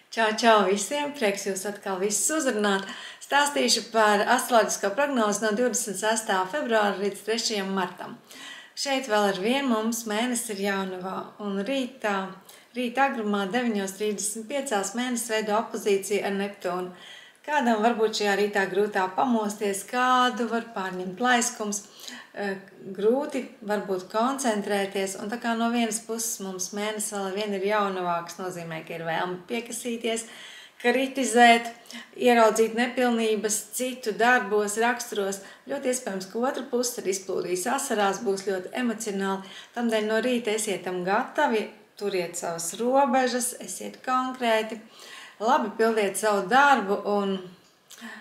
Čau, čau visiem! Prieks jūs atkal visus uzrunāt. Stāstīšu par astroloģisko prognozi no 26. februāra līdz 3. martam. Šeit vēl ar vienu mums mēnesis ir jaunavā, un rīta agrumā 9:35 mēnesis veido opozīciju ar Neptūnu. Kādam varbūt šajā rītā grūtā pamosties, kādu var pārņemt laiskums, grūti varbūt koncentrēties, un tā kā no vienas puses mums mēnesis vēl ar vienu ir jaunavā, kas nozīmē, ka ir vēlme piekasīties, kritizēt, ieraudzīt nepilnības citu darbos, raksturos, ļoti iespējams, ka otra puse ir izplūdījis asarās, būs ļoti emocionāli, tamdēļ no rīta esiet tam gatavi, turiet savas robežas, esiet konkrēti, labi pildiet savu darbu un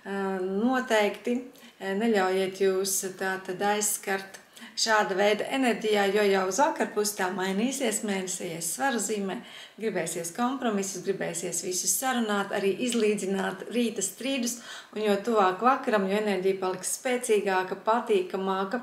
noteikti neļaujiet jūs tātad aizskart šāda veida enerģijā, jo jau uz vakarpusi tā mainīsies, mēnesējies svaru zīmē, gribēsies kompromisus, gribēsies visus sarunāt, arī izlīdzināt rīta strīdus, un jo tuvāk vakaram, jo enerģija paliks spēcīgāka, patīkamāka,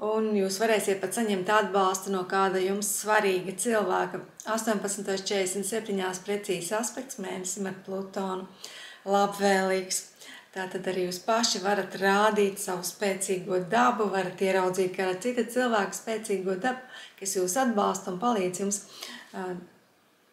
un jūs varēsiet pat saņemt atbalstu no kāda jums svarīga cilvēka. 18:47 precīzi aspekts mēnesim ar Plutonu, labvēlīgs. Tātad arī jūs paši varat rādīt savu spēcīgo dabu, varat ieraudzīt kāda cita cilvēka spēcīgo dabu, kas jūs atbalsta un palīdz jums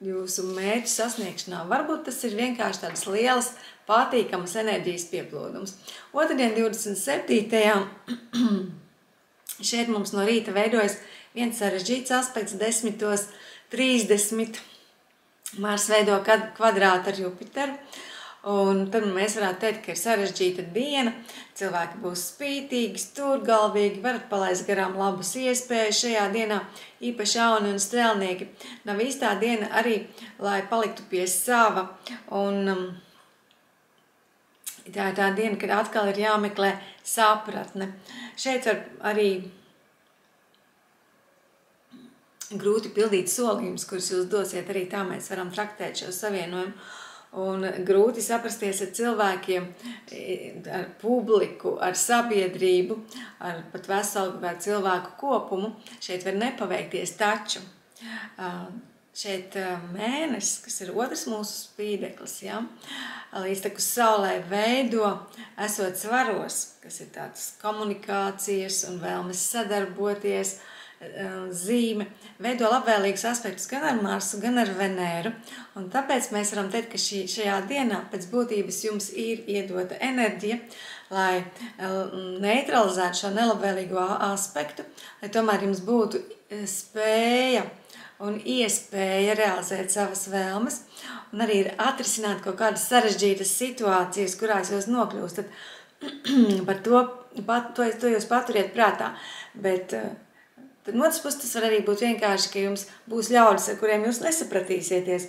jūsu mērķu sasniegšanā. Varbūt tas ir vienkārši tādas lielas, patīkamas enerģijas pieplūdums. Otrdien 27. šeit mums no rīta veidojas viens sarežģīts aspekts 10:30. Mars veido kvadrātu ar Jupiteru. Un tad mēs varētu teikt, ka ir sarežģīta diena, cilvēki būs spītīgi, stūrgalvīgi, varat palaist garām labas iespējas šajā dienā, īpaši jauni un strēlnieki. Nav īstā diena arī, lai paliktu pie sava, un tā ir tā diena, kad atkal ir jāmeklē sapratne. Šeit var arī grūti pildīt solījumus, kurus jūs dosiet, arī tā mēs varam traktēt šo savienojumu. Un grūti saprasties ar cilvēkiem, ar publiku, ar sabiedrību, ar pat veselu vai cilvēku kopumu. Šeit var nepaveikties, taču šeit mēnesis, kas ir otrs mūsu spīdeklis, ja, līdztekus saulē veido, esot svaros, kas ir tādas komunikācijas un vēlmes sadarboties, zīme, veido labvēlīgus aspektus gan ar Marsu, gan ar Venēru, un tāpēc mēs varam teikt, ka šajā dienā pēc būtības jums ir iedota enerģija, lai neutralizētu šo nelabvēlīgo aspektu, lai tomēr jums būtu spēja un iespēja realizēt savas vēlmes, un arī ir atrisināt kaut kādas sarežģītas situācijas, kurās jūs nokļūstat. Par to jūs paturiet prātā, bet tad no otras puses tas var arī būt vienkārši, ka jums būs ļaudis, ar kuriem jūs nesapratīsieties.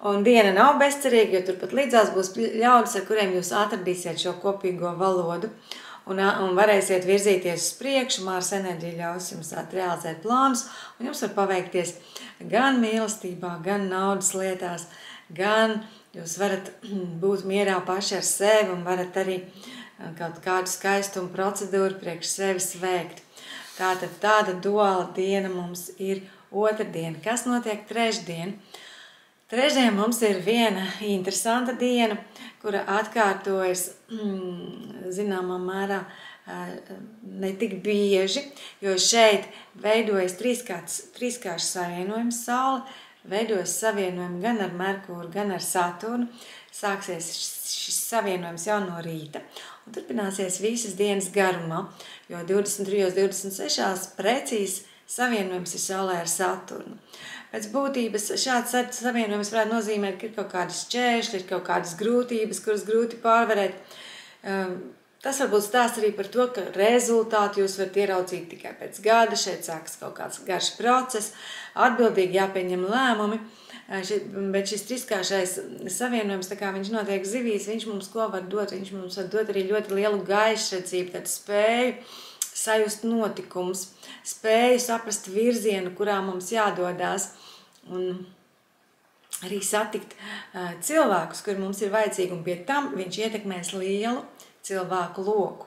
Un diena nav bezcerīga, jo turpat līdzās būs ļaudis, ar kuriem jūs atradīsiet šo kopīgo valodu un varēsiet virzīties uz priekšu. Mārs enerģija ļaus jums realizēt plānus, un jums var paveikties gan mīlestībā, gan naudas lietās, gan jūs varat būt mierā paši ar sevi un varat arī kaut kādu skaistumu procedūru priekš sevis veikt. Tātad tāda duāla diena mums ir otrdiena. Kas notiek trešdien? Trešdien mums ir viena interesanta diena, kura atkārtojas zināmā mērā ne tik bieži, jo šeit veidojas trīskāršs savienojums. Saule veidojas savienojumu gan ar Merkūru, gan ar Saturnu. Sāksies šis savienojums jau no rīta un turpināsies visas dienas garumā, jo 23:26 precīzi savienojums ir Saulē ar Saturnu. Pēc būtības šāds savienojums varētu nozīmēt, ka ir kaut kādas šķēršļi, ir kaut kādas grūtības, kuras grūti pārvarēt. Tas varbūt stāst arī par to, ka rezultātu jūs varat ieraudzīt tikai pēc gada, šeit sākas kaut kāds garš process, atbildīgi jāpieņem lēmumi. Bet šis trīskāršais savienojums, tā kā viņš notiek zivīs, viņš mums ko var dot? Viņš mums var dot arī ļoti lielu gaišredzību, tādu spēju sajust notikumus, spēju saprast virzienu, kurā mums jādodās, un arī satikt cilvēkus, kuri mums ir vajadzīgi, un pie tam viņš ietekmēs lielu cilvēku loku.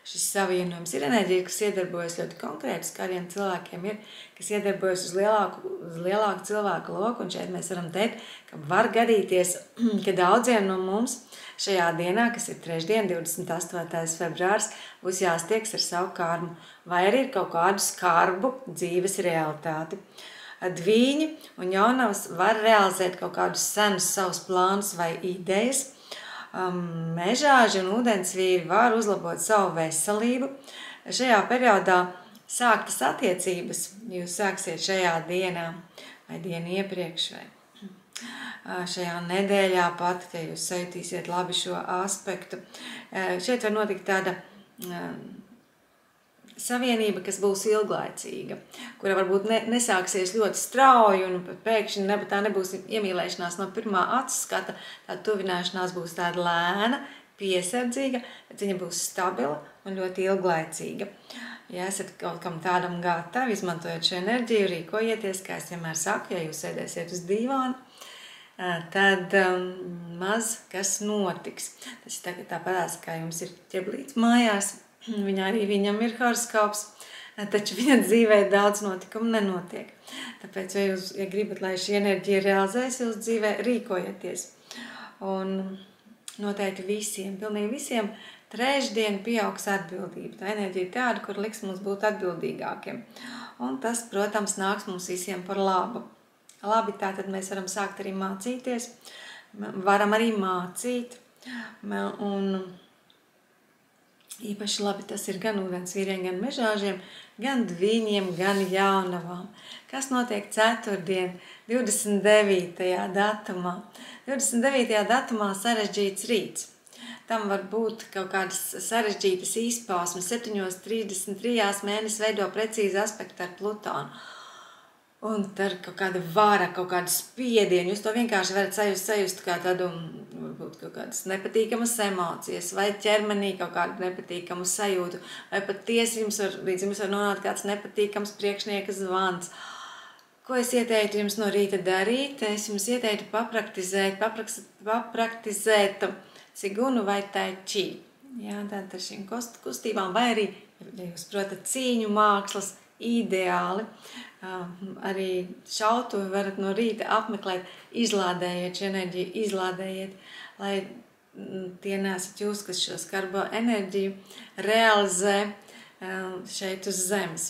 šis savienojums. Ir enerģija, kas iedarbojas ļoti konkrēti, kādiem cilvēkiem ir, kas iedarbojas uz lielāku cilvēku loku, un šeit mēs varam teikt, ka var gadīties, ka daudziem no mums šajā dienā, kas ir trešdien, 28. februārs, būs jāstiekas ar savu karmu, vai arī ir kaut kādu skarbu dzīves realitāti. Dvīņi un jaunavas var realizēt kaut kādus senus savus plānus vai idejas. Mežāži un ūdensvīri var uzlabot savu veselību. Šajā periodā sāktas attiecības jūs sāksiet šajā dienā vai dienu iepriekš vai šajā nedēļā pat, ja jūs sajūtīsiet labi šo aspektu. Šeit var notikt tāda savienība, kas būs ilglaicīga, kura varbūt nesāksies ļoti strauji un pēkšņi tā nebūs iemīlēšanās no pirmā acu skata, tā tuvināšanās būs tāda lēna, piesardzīga, bet viņa būs stabila un ļoti ilglaicīga. Ja esat kaut kam tādam gatavi, izmantojot šo enerģiju, rīkojieties, kā es vienmēr saku, ja jūs sēdēsiet uz dīvāna, tad maz kas notiks. Tas ir tāpēc, kā jums ir ķeblīts mājās, viņam ir horoskops, taču viņa dzīvē daudz notikumu nenotiek. Tāpēc, ja gribat, lai šī enerģija realizēs jūs dzīvē, rīkojieties. Un noteikti visiem, pilnīgi visiem, trešdien pieaugs atbildība. Tā enerģija ir tāda, kur liks mums būt atbildīgākiem. Un tas, protams, nāks mums visiem par labu. Labi, tātad mēs varam sākt arī mācīties, varam arī mācīt, un īpaši labi tas ir gan ūdensvīriem, gan mežāžiem, gan dvīņiem, gan jaunavām. Kas notiek ceturtdien, 29. datumā? 29. datumā sarežģīts rīts. Tam var būt kaut kādas sarežģītas izpausmes. 7:33 mēnesi veido precīzi aspektu ar Plutonu. Un tad kaut kāda vara, kaut kāda spiediena. Jūs to vienkārši varat sajust kā tādu, varbūt kaut kādas nepatīkamas emocijas, vai ķermenī kaut kādu nepatīkamu sajūtu, vai pat tiesi līdz jums var nonākt kāds nepatīkams priekšnieka zvans. Ko es ieteiktu jums no rīta darīt? Es jums ieteiktu papraktizēt cigunu vai tai chi. Jā, tātad ar šīm kustībām, vai arī, ja jūs protat cīņu mākslas, ideāli. Arī šautuvi varat no rīta apmeklēt, izlādējiet šo enerģiju, izlādējiet, lai tie nesat jūs, kas šo skarbo enerģiju realizē šeit uz zemes.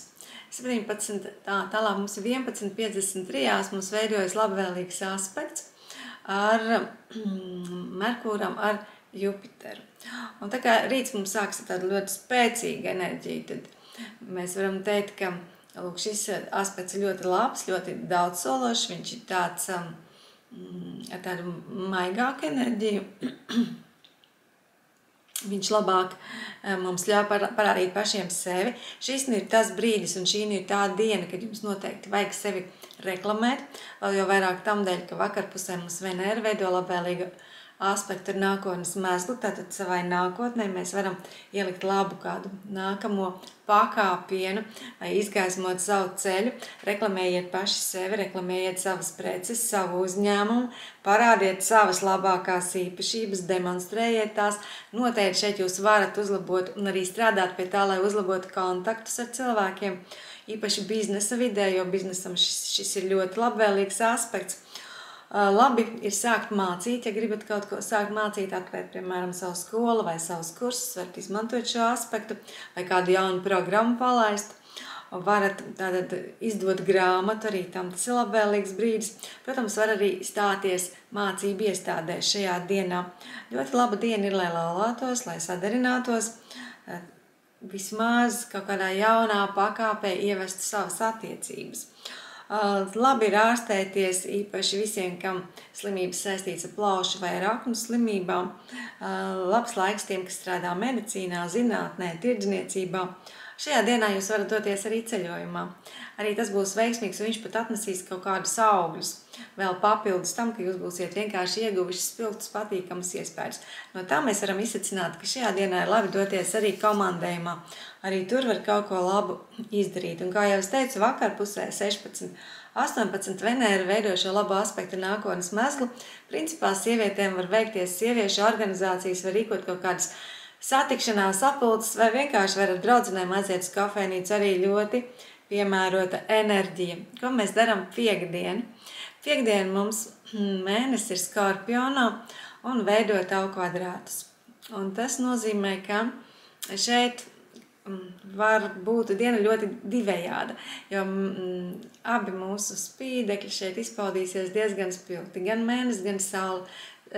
17, tālāk mums ir 11:53, mums veidojas labvēlīgs aspekts ar Merkūram, ar Jupiteru. Un tā kā rīts mums sāks ar tādu ļoti spēcīgu enerģiju, tad mēs varam teikt, ka lūk, šis aspekts ir ļoti labs, ļoti daudzsološs, viņš ir tāds ar tādu maigāku enerģiju. Viņš labāk mums ļauj parādīt pašiem sevi. Šis ir tas brīdis un šī ir tā diena, kad jums noteikti vajag sevi reklamēt. Vēl jau vairāk tam dēļ, ka vakarpusē mums Venēra veido labvēlīgu aspektu ar nākotnes mezglu, tātad savai nākotnē mēs varam ielikt labu kādu nākamo pakāpienu vai izgaismot savu ceļu, reklamējiet paši sevi, reklamējiet savas preces, savu uzņēmumu, parādiet savas labākās īpašības, demonstrējiet tās, noteikti šeit jūs varat uzlabot un arī strādāt pie tā, lai uzlabotu kontaktus ar cilvēkiem, īpaši biznesa vidē, jo biznesam šis ir ļoti labvēlīgs aspekts. Labi ir sākt mācīt, ja gribat kaut ko sākt mācīt, atklāt, piemēram, savu skolu vai savus kursus, varat izmantot šo aspektu vai kādu jaunu programmu palaist. Varat tātad izdot grāmatu, arī tam tas ir labvēlīgs brīdis. Protams, var arī stāties mācību iestādē šajā dienā. Ļoti laba diena ir, lai laulātos, lai sadarinātos, vismaz kaut kādā jaunā pakāpē ievestu savas attiecības. Labi ir ārstēties, īpaši visiem, kam slimības saistīts ar plaušu vai raknu slimībām. Labs laiks tiem, kas strādā medicīnā, zinātnē, tirdzniecībā. Šajā dienā jūs varat doties arī ceļojumā. Arī tas būs veiksmīgs, un viņš pat atnesīs kaut kādus augļus. Vēl papildus tam, ka jūs būsiet vienkārši ieguvuši spilgtus, patīkamus iespējas. No tā mēs varam izsacināt, ka šajā dienā ir labi doties arī komandējumā. Arī tur var kaut ko labu izdarīt. Un kā jau es teicu, vakarpusē 16:18 Venēra veido šo labo aspektu nākotnes mezglu. Principā sievietēm var veikties sieviešu organizācijas, var rīkot kaut kādas satikšanās sapulces vai vienkārši var ar draudzenēm aiziet uz kafejnīcu, arī ļoti piemērota enerģija. Ko mēs darām piekdien? Piekdien mums mēnesis ir Skorpionā un veido tavu kvadrātus. Un tas nozīmē, ka šeit var būt diena ļoti divējāda, jo abi mūsu spīdekļi šeit izpaudīsies diezgan spilgti. Gan mēnesis, gan saule.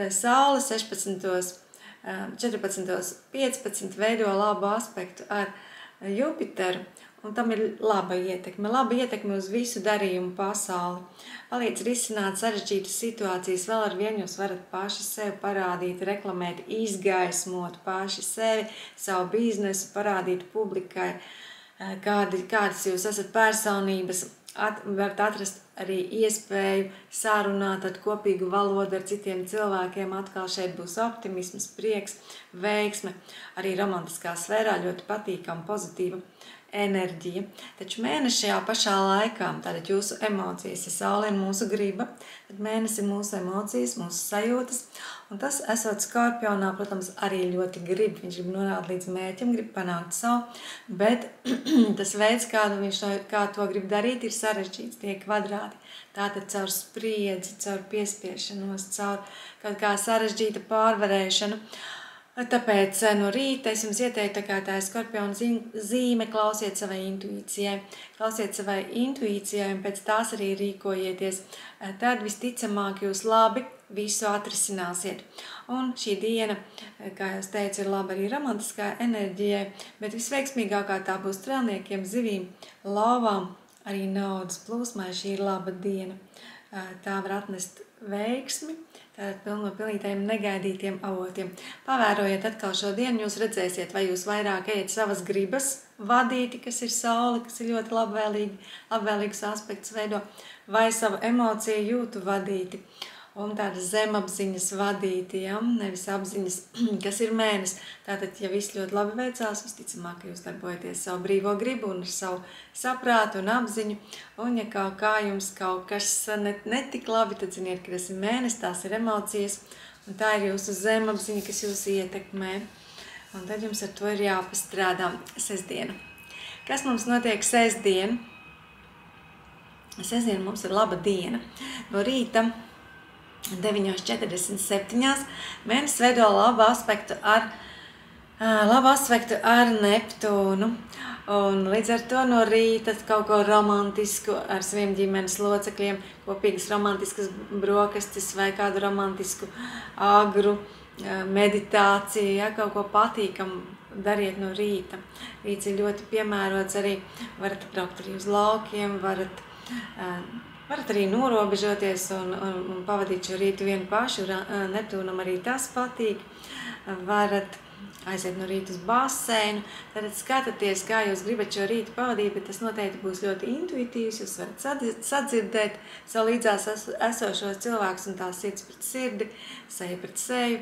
Saule 14.15 veido labu aspektu ar Jupiteru, un tam ir laba ietekme uz visu darījumu pasauli. Palīdz risināt sarežģītas situācijas, vēl ar vienu jūs varat paši sevi parādīt, reklamēt, izgaismot paši sevi, savu biznesu, parādīt publikai, kādas jūs esat personības, varat atrast arī iespēju sārunāt ar kopīgu valodu ar citiem cilvēkiem, atkal šeit būs optimisms, prieks, veiksme, arī romantiskā sfērā ļoti patīkama, pozitīva enerģija. Taču mēnesis šajā pašā laikā, tātad jūsu emocijas, ja saule ir mūsu griba, tad mēnesis ir mūsu emocijas, mūsu sajūtas, un tas, esot Skorpionā, protams, arī ļoti grib. Viņš grib nonākt līdz mērķim, grib panākt savu, bet tas veids, kā to grib darīt, ir sarežģīts, tie kvadrāti. Tātad caur spriedzi, caur piespiešanos, caur kaut kā sarežģīta pārvarēšanu. Tāpēc no rīta es jums ieteiktu, kā tā ir Skorpiona zīme, klausiet savai intuīcijai un pēc tās arī rīkojieties. Tad visticamāk jūs labi visu atrisināsiet. Un šī diena, kā jau teicu, ir laba arī romantiskā enerģijai, bet visveiksmīgākā tā būs strēlniekiem, zivīm, lauvām, arī naudas plūsmai. Šī ir laba diena. Tā var atnest veiksmi, tātad no pilnītajiem negaidītiem avotiem. Pavērojiet atkal šo dienu, jūs redzēsiet, vai jūs vairāk ejat savas gribas vadīti, kas ir saule, kas ir ļoti labvēlīgs aspekts veido, vai savu emociju jūtu vadīti. Un tādas zemapziņas vadīti, ja? Nevis apziņas, kas ir mēnesis. Tātad, ja viss ļoti labi veicās, visticamāk, ka jūs darbojaties savu brīvo gribu un ar savu saprātu un apziņu. Un ja kaut kā jums kaut kas netik labi, tad ziniet, ka tas ir mēnesis, tās ir emocijas. Un tā ir jūsu zemapziņa, kas jūs ietekmē. Un tad jums ar to ir jāpastrādā sestdiena. Kas mums notiek sestdien? Sestdien mums ir laba diena. No rīta 9:47 mēnesis veido labu aspektu ar Neptūnu. Un līdz ar to no rīta kaut ko romantisku ar saviem ģimenes locekļiem, kopīgas romantiskas brokastis vai kādu romantisku agru, meditāciju, ja, kaut ko patīkamu dariet no rīta. Rīts ir ļoti piemērots arī, varat braukt arī uz laukiem, varat arī norobežoties un pavadīt šo rītu vienu pašu. Neptūnam arī tas patīk. Varat aiziet no rīta uz baseinu. Tad skatāties, kā jūs gribat šo rītu pavadīt, bet tas noteikti būs ļoti intuitīvs. Jūs varat sadzirdēt savu līdzās esošos cilvēkus un tā sirds pret sirdi, seja pret seju.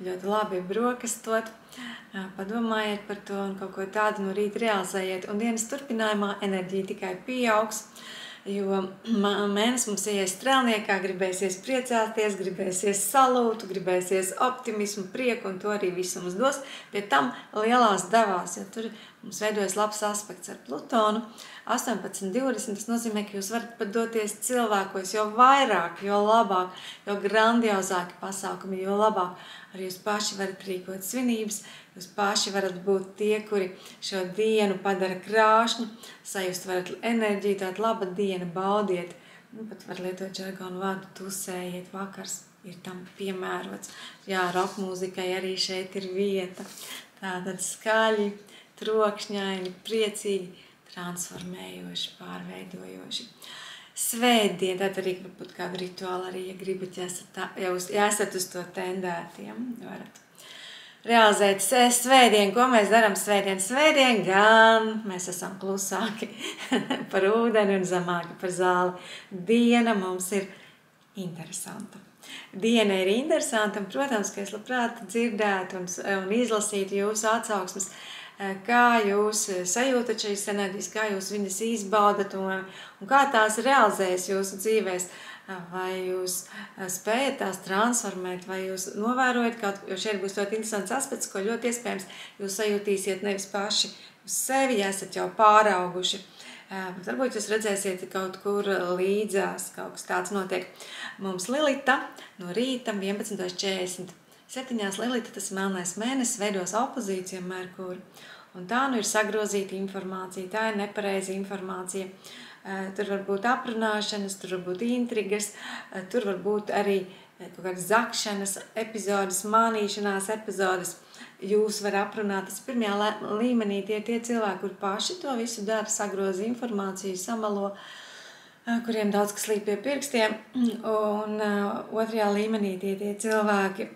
Ļoti labi brokastot. Padomājiet par to un kaut ko tādu no rīta realizējiet. Un dienas turpinājumā enerģija tikai pieaugs. Jo mēnesis mums ieies strēlniekā, gribēsies priecāties, gribēsies salūtu, gribēsies optimismu, prieku, un to arī visu mums dos. Pie tam lielās devās, jo tur mums veidojas labs aspekts ar Plutonu. 18.20, tas nozīmē, ka jūs varat pat doties cilvēkos, jo vairāk, jo labāk, jo grandiozāki pasākumi, jo labāk. Arī jūs paši varat rīkot svinības, jūs paši varat būt tie, kuri šo dienu padara krāšņu, sajust varat enerģiju, tāda laba diena, baudiet. Pat var lietot žargonu vārdu, tusējiet, vakars ir tam piemērots. Jā, rokmūzikai arī šeit ir vieta. Tātad skaļi, trokšņaini, priecīgi, transformējoši, pārveidojoši. Svētdien, tad arī varbūt kādu rituālu arī, ja gribat, ja esat uz to tendētiem, varat realizēt svētdien. Ko mēs darām svētdien? Svētdien gan mēs esam klusāki par ūdeni un zemāki par zāli. Diena mums ir interesanta. Diena ir interesanta, un, protams, ka es labprāt dzirdētu un izlasītu jūsu atsauksmes, kā jūs sajūtat šīs enerģijas, kā jūs viņas izbaudat un kā tās realizējas jūsu dzīvēs. vai jūs spējat tās transformēt, vai jūs novērojat kaut ko, jo šeit būs ļoti interesants aspekts, ko ļoti iespējams jūs sajūtīsiet nevis paši uz sevi, ja esat jau pārauguši. Varbūt jūs redzēsiet kaut kur līdzās, kaut kas tāds notiek. Mums Lilita no rīta 11:40. 7. Lilita, tas melnais mēnesis, veidos opozīciju Merkūru. Un tā nu ir sagrozīta informācija, tā ir nepareiza informācija. Tur var būt aprunāšanas, tur var būt intrigas, tur var būt arī kaut kādas zakšanas epizodes, mānīšanās epizodes. Jūs var aprunāt, tas pirmajā līmenī tie cilvēki, kur paši to visu dara, sagroza informāciju, samalo, kuriem daudz kas līp pie pirkstiem, un otrajā līmenī tie cilvēki,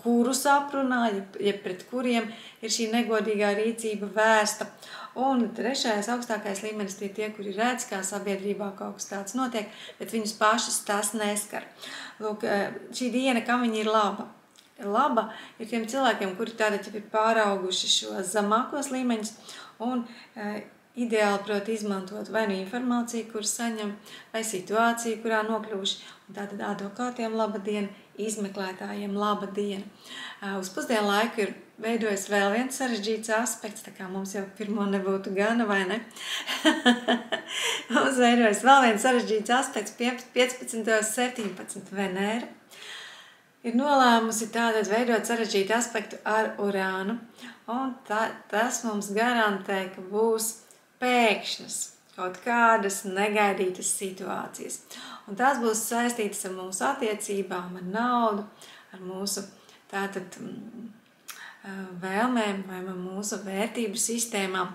kurus aprunā, ja pret kuriem ir šī negodīgā rīcība vērsta, un trešais augstākais līmenis tie, kuri redz, kā sabiedrībā kaut kas tāds notiek, bet viņus pašus tas neskar. Lūk, šī diena, kam viņa ir laba? Laba ir tiem cilvēkiem, kuri tātad ir pārauguši šos zemākos līmeņus un ideāli prot izmantot vai nu informāciju, kur saņem, vai situāciju, kurā nokļuvuši. Un tātad advokātiem laba diena, izmeklētājiem laba diena. Uz pusdienu laiku ir veidojis vēl viens sarežģīts aspekts, tā kā mums jau pirmo nebūtu gana, vai ne? Mums veidojas vēl viens sarežģīts aspekts 15:17. Venēra ir nolēmusi tātad veidot sarežģītu aspektu ar Urānu, un tas mums garantē, ka būs pēkšņas, kaut kādas negaidītas situācijas. Un tās būs saistītas ar mūsu attiecībām, ar naudu, ar mūsu tātad vēlmēm vai mūsu vērtību sistēmām.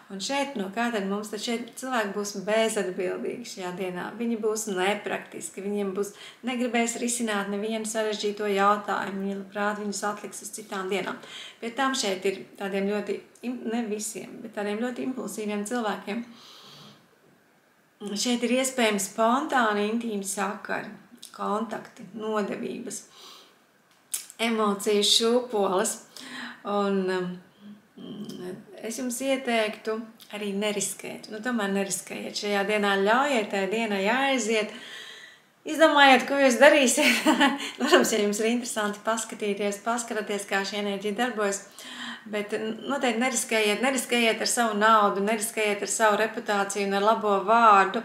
Un šeit, no kā tad mums tad šeit cilvēki būs bezatbildīgi šajā dienā. Viņi būs nepraktiski, viņiem būs negribēs risināt nevienu sarežģīto jautājumu, viņi labprāt viņus atliks uz citām dienām. Pie tam šeit ir tādiem ļoti, ne visiem, bet tādiem ļoti impulsīviem cilvēkiem. Šeit ir iespējami spontāni intīmi sakari, kontakti, nodevības, emocijas šūpoles. Un es jums ieteiktu arī neriskēt. Tomēr neriskējiet. Šajā dienā ļaujiet tai dienai aiziet. Izdomājiet, ko jūs darīsiet. Protams, ja jums ir interesanti paskatīties, kā šī enerģija darbojas. Bet noteikti neriskējiet ar savu naudu, neriskējiet ar savu reputāciju un ar labo vārdu.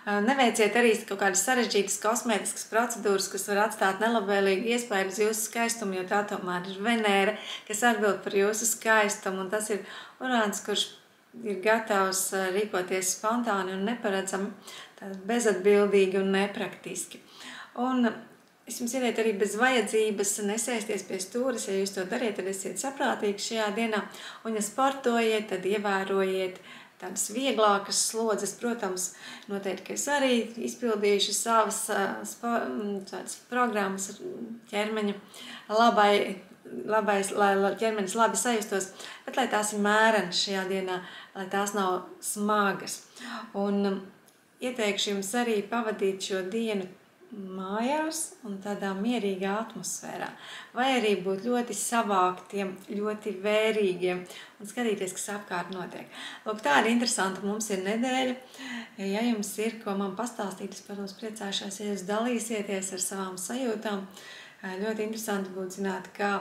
Neveiciet arī kaut kādas sarežģītas kosmētiskas procedūras, kas var atstāt nelabvēlīgu iespēju uz jūsu skaistumu, jo tā tomēr ir Venēra, kas atbild par jūsu skaistumu, un tas ir Urāns, kurš ir gatavs rīkoties spontāni un neparedzami, bezatbildīgi un nepraktiski. Un es jums ieteiktu arī bez vajadzības nesēsties pie stūres, ja jūs to dariet, tad esiet saprātīgi šajā dienā, un ja sportojiet, tad ievērojiet tādas vieglākas slodzes. Protams, noteikti, ka es arī izpildīšu savas programmas ķermeņa lai ķermenis labi sajustos, bet lai tās ir mērenas šajā dienā, lai tās nav smagas. Un ieteikšu jums arī pavadīt šo dienu mājās un tādā mierīgā atmosfērā, vai arī būt ļoti savāktiem, ļoti vērīgiem un skatīties, kas apkārt notiek. Lūk, tāda interesanta mums ir nedēļa. Ja jums ir ko man pastāstīt, es, protams, priecāšos, ja jūs dalīsieties ar savām sajūtām. Ļoti interesanti būtu zināt, kā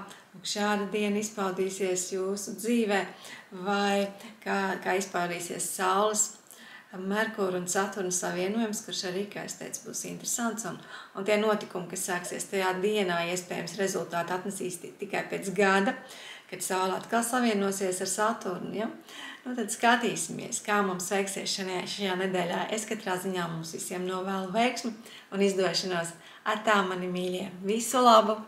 šāda diena izpaudīsies jūsu dzīvē, vai kā izpaudīsies Saules, Merkūra un Saturna savienojums, kurš arī, kā es teicu, būs interesants, un tie notikumi, kas sāksies tajā dienā, iespējams rezultāti atnesīs tikai pēc gada, kad Saule atkal savienosies ar Saturnu. Ja? Tad skatīsimies, kā mums veiksies šajā nedēļā. Es katrā ziņā mums visiem novēlu veiksmi un izdošanos. Ar tā, mani mīļie, visu labu!